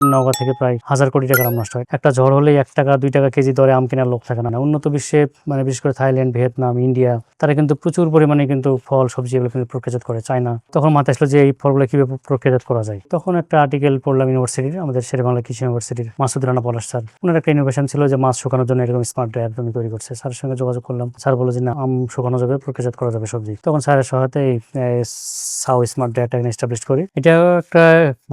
নওগাঁ থেকে প্রায় 1000 কোটি টাকার আম নষ্ট হয়। একটা ঝড় হলেই 1 টাকা 2 টাকা কেজি দরে আম কেনার লোক থাকে না। উন্নত বিশ্বে বিশেষ করে থাইল্যান্ড, ভিয়েতনাম, ইন্ডিয়া তারা কিন্তু প্রচুর পরিমাণে কিন্তু ফল, সবজি এগুলো কিন্তু প্রক্রিয়াজাত করে। চায়না তখন মাথায় আসলো যে এই ফলগুলো কিভাবে প্রক্রিয়াজাত করা যায়। তখন একটা আর্টিকেল পড়লাম ইউনিভার্সিটির, আমাদের শেরেবাংলা কৃষি ইউনিভার্সিটির মাসুদ রানা পলাশ স্যার। ওনার একটা ইনোভেশন ছিল যে মাছ শুকানোর জন্য এরকম স্মার্ট ড্রায়ার তুমি তৈরি করছে। স্যারের সঙ্গে যোগাযোগ করলাম। স্যার বলল যে না, আম শুকানো যাবে, প্রক্রিয়াজাত করা যাবে সবজি। তখন স্যারের সহায়তায় সাউ স্মার্ট ড্রায়ারটা এস্টাবলিশ করি। এটা একটা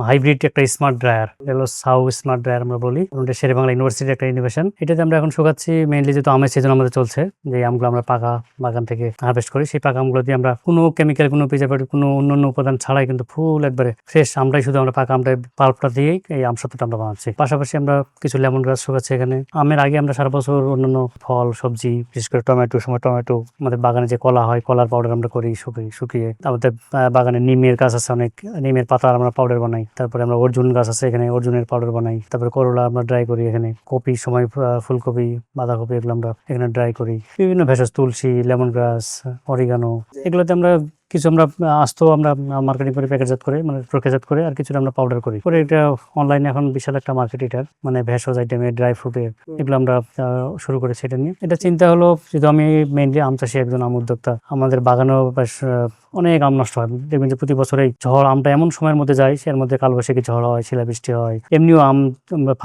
হাইব্রিড একটা স্মার্ট ড্রায়ার, হলো সাউ স্মার্ট ড্রায়ার আমরা বলি। এটা শেরেবাংলা ইউনিভার্সিটির একটা ইনোভেশন। এটাতে আমরা এখন শুকাচ্ছি মেইনলি, যেহেতু আমের সিজন আমাদের চলছে, যে আমগুলো আমরা পাকা বাগান থেকে হারভেস্ট করি, সেই পাকা আমগুলো দিয়ে আমরা কোনো কেমিক্যাল, কোনো প্রিজারভেটিভ, কোনো অন্যান্য উপাদান ছাড়াই কিন্তু ফুল একবারে ফ্রেশ আমরাই, শুধু আমরা পাকা আমটাই পাল্পটা দিয়েই এই আমসত্ত্বটা আমরা বানাচ্ছি। পাশাপাশি আমরা কিছু লেমন গ্রাস শুকাচ্ছি এখানে। আমের আগে আমরা সারা বছর অন্যান্য ফল, সবজি, বিশেষ করে টমেটো, সময় টমেটো, আমাদের বাগানে যে কলা হয়, কলার পাউডার আমরা করি শুকিয়ে। আমাদের বাগানে নিমের গাছ আছে, অনেক নিমের পাতা আমরা পাউডার বানাই। তারপরে আমরা অর্জুন গাছ আছে এখানে, অর্জুনের পাউডার বানাই। তারপরে করলা আমরা ড্রাই করি এখানে। কপি সময় ফুলকপি, বাঁধাকপি এগুলো আমরা এখানে ড্রাই করি। বিভিন্ন ভেষজ, তুলসী, লেমন গ্রাস, অরিগানো, এগুলোতে আমরা কিছু আমরা আস্ত আমরা মার্কেটিং করে, প্যাকেটজাত করে, প্রক্রিয়াজাত করে, আর কিছুটা আমরা পাউডার করি পরে। এটা অনলাইনে এখন বিশাল একটা মার্কেট এটার, ভেষজ আইটেমের, ড্রাই ফ্রুটের, এগুলো আমরা শুরু করেছি এটা নিয়ে। এটা চিন্তা হলো, যেহেতু আমি মেইনলি আম চাষি, একজন আম উদ্যোক্তা, আমাদের বাগানেও বেশ অনেক আম নষ্ট হয়। দেখবেন যে প্রতি বছরেই ঝড়, আমটা এমন সময়ের মধ্যে যায়, এর মধ্যে কালবৈশাখী ঝড় হয়, শিলাবৃষ্টি হয়, এমনিও আম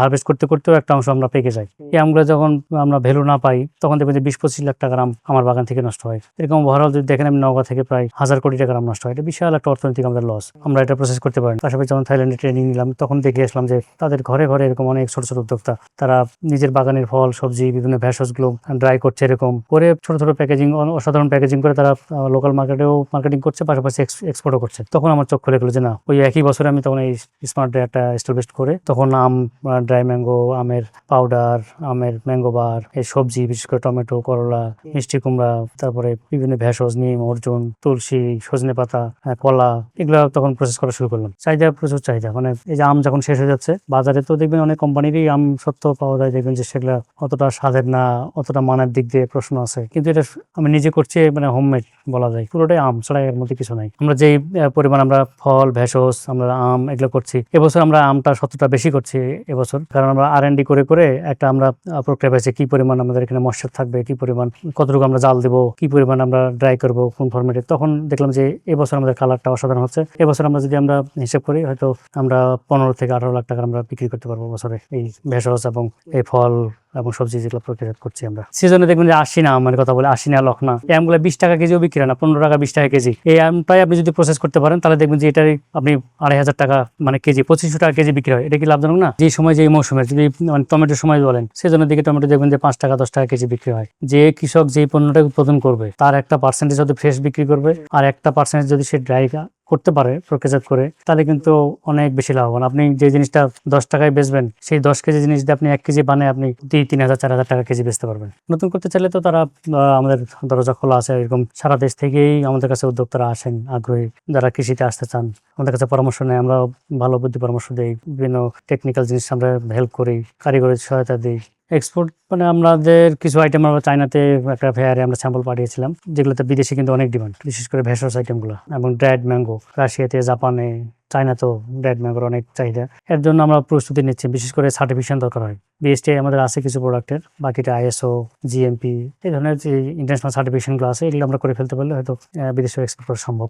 হারভেস্ট করতে করতেও একটা অংশ আমরা পেকে যাই। এই আমগুলো যখন আমরা ভ্যালু না পাই, তখন দেখবেন যে 20-25 লাখ টাকার আম আমার বাগান থেকে নষ্ট হয়। এরকম ওভারঅল যদি দেখেন, আমি নওগাঁ থেকে প্রায় 1000 কোটি টাকার আম নষ্ট হয়। এটা বিশাল একটা অর্থনৈতিক আমাদের লস। আমরা এটা প্রসেস করতে পারি। পাশাপাশি যখন থাইল্যান্ডে ট্রেনিং নিলাম, তখন দেখে আসলাম যে তাদের ঘরে ঘরে এরকম অনেক ছোট ছোট উদ্যোক্তা, তারা নিজের বাগানের ফল, সবজি, বিভিন্ন ভেষজগুলো ড্রাই করছে, এরকম করে ছোট ছোট প্যাকেজিং, অসাধারণ প্যাকেজিং করে তারা লোকাল মার্কেটেও মার্কেটিং করছে, পাশাপাশি এক্সপোর্টও করছে। তখন আমার চোখ খুলে গেল যে না, ওই একই বছরে আমি তখন এই স্মার্ট ড্রায়ারটা এস্টাবলিশ করে, তখন আম, ড্রাই ম্যাঙ্গো, আমের পাউডার, আমের ম্যাঙ্গো বার, এই সবজি, বিশেষ করে টমেটো, করলা, মিষ্টি কুমড়া, তারপরে বিভিন্ন ভেষজ, নিম, অর্জুন, তুলসী, সজনে পাতা, কলা, এগুলো তখন প্রসেস করা শুরু করলাম। চাহিদা, প্রচুর চাহিদা। এই যে আম যখন শেষ হয়ে যাচ্ছে বাজারে, তো দেখবেন অনেক কোম্পানিরই আম সত্য পাওয়া যায়, দেখবেন যে সেগুলা অতটা স্বাদের না, অতটা মানের দিক দিয়ে প্রশ্ন আছে। কিন্তু এটা আমি নিজে করছি, হোমমেড বলা যায়, পুরোটাই আম ছাড়া এর মধ্যে কিছু নাই। আমরা যেই পরিমাণ আমরা ফল, ভেষজ, আমরা আম এগুলো করছি, এবছর আমরা আমটা সত্যটা বেশি করছি এবছর, কারণ আমরা R&D করে করে একটা আমরা প্রক্রিয়া পেয়েছি, কি পরিমাণ আমাদের এখানে ময়েশ্চার থাকবে, কি পরিমাণ, কতটুকু আমরা জাল দেবো, কি পরিমাণ আমরা ড্রাই করবো, কোন ফরম্যাটে। তখন দেখলাম যে এবছর আমাদের কালারটা অসাধারণ হচ্ছে। এবছর আমরা যদি আমরা হিসেব করি, হয়তো আমরা 15 থেকে 18 লাখ টাকা আমরা বিক্রি করতে পারবো বছরে, এই ভেষজ এবং এই ফল এবং সবজি যেগুলো প্রক্রিয়াজাত করছি আমরা। সিজনে দেখবেন যে আশি না, আমার কথা বলে আশি না, লক্ষণা, এই আমগুলো 20 টাকা কেজিও বিক্রি হয় না, 15 টাকা 20 টাকা কেজি। এই আমটাই আপনি যদি প্রসেস করতে পারেন, তাহলে দেখবেন যে এটাই আপনি 2500 টাকা কেজি, 2500 টাকা কেজি বিক্রি হয়। এটা কি লাভজনক না? যে সময়, যে মৌসুমে, যদি টমেটোর সময় বলেন, সেজনের দিকে টমেটো দেখবেন যে 5 টাকা 10 টাকা কেজি বিক্রি হয়। যে কৃষক যে পণ্যটা উৎপাদন করবে, তার একটা পার্সেন্টেজ যদি ফ্রেশ বিক্রি করবে, আর একটা পার্সেন্টেজ যদি সে ড্রাই করতে পারে, প্রক্রিয়াজাত করে, তাহলে কিন্তু অনেক বেশি লাভবান। আপনি যে জিনিসটা 10 টাকায় বেচবেন, সেই 10 কেজি জিনিস দিয়ে আপনি 1 কেজি বানায় আপনি 3,000 4,000 টাকা কেজি বেচতে পারবেন। নতুন করতে চাইলে তো তারা, আমাদের দরজা খোলা আছে। এরকম সারা দেশ থেকেই আমাদের কাছে উদ্যোক্তারা আসেন, আগ্রহী, যারা কৃষিতে আসতে চান, আমাদের কাছে পরামর্শ নেয়। আমরা ভালো বুদ্ধি পরামর্শ দিই, বিভিন্ন টেকনিক্যাল জিনিস আমরা হেল্প করি, কারিগরি সহায়তা দিই। এক্সপোর্ট আমাদের কিছু আইটেম আমরা চায়নাতে একটা ফেয়ারে আমরা স্যাম্পল পাঠিয়েছিলাম, যেগুলোতে বিদেশে কিন্তু অনেক ডিমান্ড, বিশেষ করে ভেষজ আইটেমগুলো এবং ড্রাইড ম্যাঙ্গো। রাশিয়াতে, জাপানে, চায়নাতেও ড্রাইড ম্যাঙ্গোর অনেক চাহিদা। এর জন্য আমরা প্রস্তুতি নিচ্ছি, বিশেষ করে সার্টিফিকেশন দরকার হয়। BSTI আমাদের আছে কিছু প্রোডাক্টের, বাকিটা ISO, GMP, এই ধরনের যে ইন্টারন্যাশনাল সার্টিফিকেশনগুলো আছে, এগুলো আমরা করে ফেলতে পারলে হয়তো বিদেশে এক্সপোর্ট করা সম্ভব।